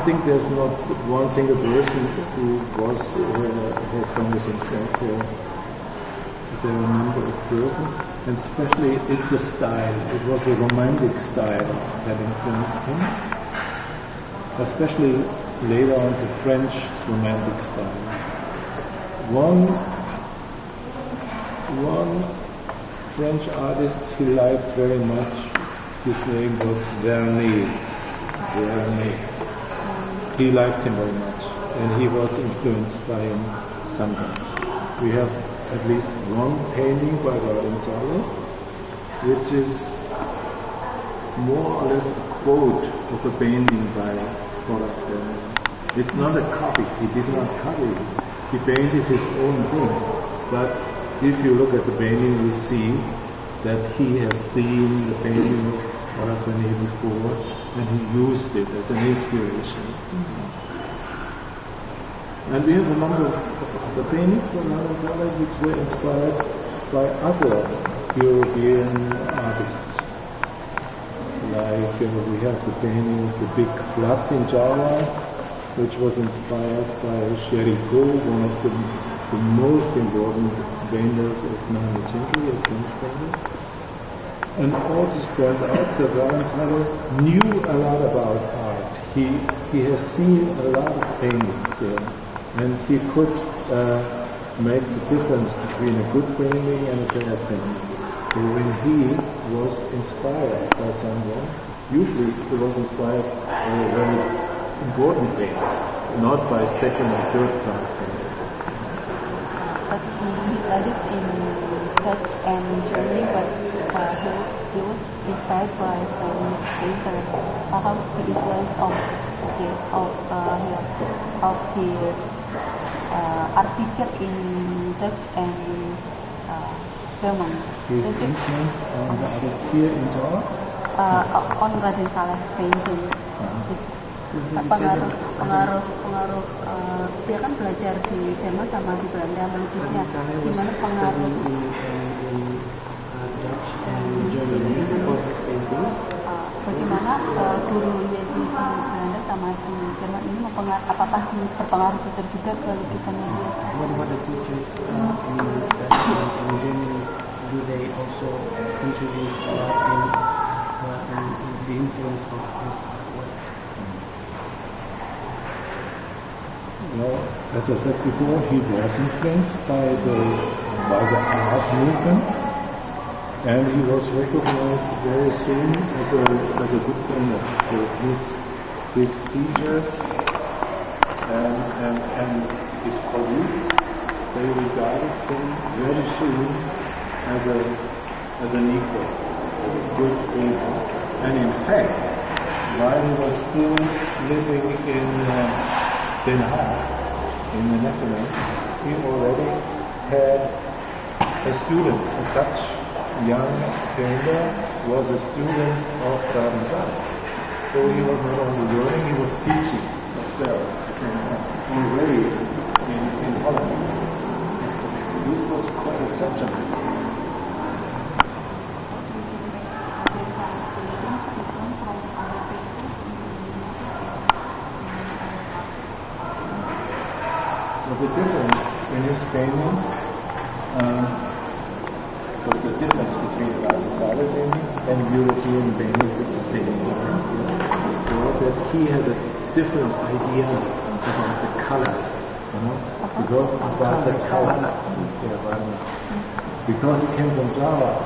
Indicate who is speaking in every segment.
Speaker 1: think there's not one single person who was has done this. In fact, there are a number of persons, and especially it's a style. It was a romantic style that influenced him, especially later on the French romantic style. One French artist he liked very much. His name was Vernet. He liked him very much, and he was influenced by him sometimes. We have at least one painting by Raden Saleh, which is more or less a quote of a painting by Horace Vernet. It's not a copy. He did not copy it. He painted his own thing. But if you look at the painting, you see that he has seen the painting of Horace Vernet before, and he used it as an inspiration. And we have a number of other paintings from Raden Saleh which were inspired by other European artists. Like we have the painting of the Big Flood in Java, which was inspired by Chérico, one of the most important painters of 19th century, a French painter. And all this turned out that Raden Saleh knew a lot about art. He has seen a lot of paintings, and he could make the difference between a good painting and a bad painting. So when he was inspired by someone, usually he was inspired by a very important painter, not by second or third class painting.
Speaker 2: But he studied in Dutch and Germany, but he was inspired by some painter. How the influence of his art teacher in Dutch and German.
Speaker 1: His influence on the artist here in Java?
Speaker 2: On Raden Saleh painting. Pengaruh dia kan belajar di Jerman sama di Belanda melukisnya. Gimana pengaruh bagaimana gurunya di Belanda sama di Jerman ini apakah berpengaruh besar juga ke lukisannya dia?
Speaker 3: What the teachers in Germany, do they also contribute in the influence of his work?
Speaker 1: Well, as I said before, he was influenced by the art movement, and he was recognized very soon as a good painter. So his teachers and his colleagues, they regarded him very soon as an equal, a good painter. And in fact, while he was still living in Den Haag, in the Netherlands, he already had a student, a Dutch young painter, was a student of Raden Saleh. So he was not only learning, he was teaching as well at the same time, already in Holland. This was quite exceptional. The difference in his paintings, so the difference between Raden Saleh painting and European paintings is the same. So that he had a different idea about the colors, because about the color. Because he came from Java,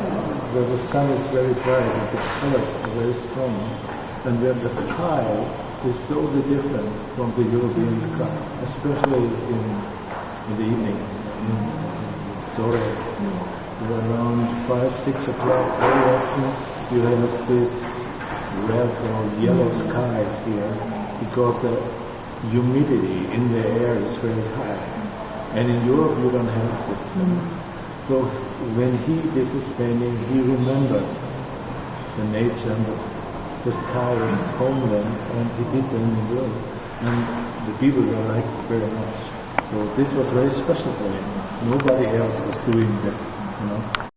Speaker 1: where the sun is very bright and the colors are very strong, and where the sky is totally different from the European sky, especially in the evening, in Saleh. Around 5-6 o'clock, very often you have this red or yellow skies here because the humidity in the air is very high. And in Europe you don't have this. So when he did his painting, he remembered the nature and the sky in his homeland, and he did them in Europe. And the people were liked it very much. So this was very special for him. Nobody else was doing that,